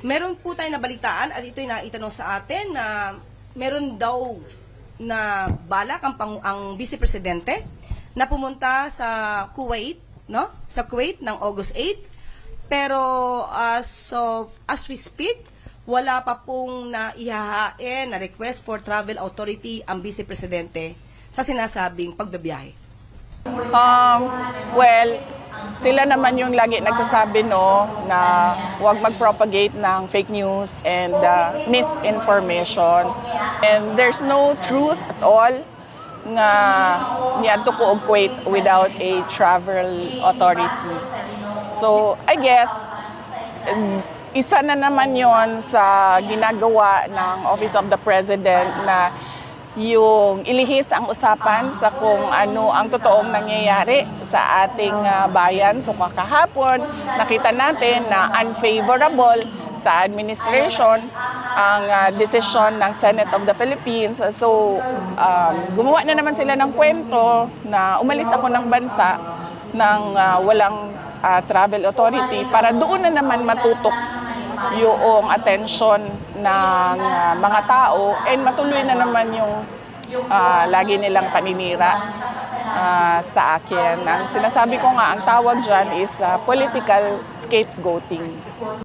Meron po tayo nabalitaan at ito'y naitanong sa atin na meron daw na balak ang Vice Presidente na pumunta sa Kuwait, no? Sa Kuwait ng August 8. Pero as we speak, wala pa pong naihahain na request for travel authority ang Vice Presidente sa sinasabing pagbabiyahe. Well, sila naman yung lagi nagsasabi na huwag mag-propagate ng fake news and misinformation. And there's no truth at all nga niadto ko og Kuwait without a travel authority. So, I guess, isa na naman yon sa ginagawa ng Office of the President na yung ilihis ang usapan sa kung ano ang totoong nangyayari sa ating bayan. So kakahapon, nakita natin na unfavorable sa administration ang desisyon ng Senate of the Philippines. So gumawa na naman sila ng kwento na umalis ako ng bansa ng walang travel authority para doon na naman matutok yung attention ng mga tao and matuloy na naman yung lagi nilang paninira sa akin. Ang sinasabi ko nga, ang tawag dyan is political scapegoating.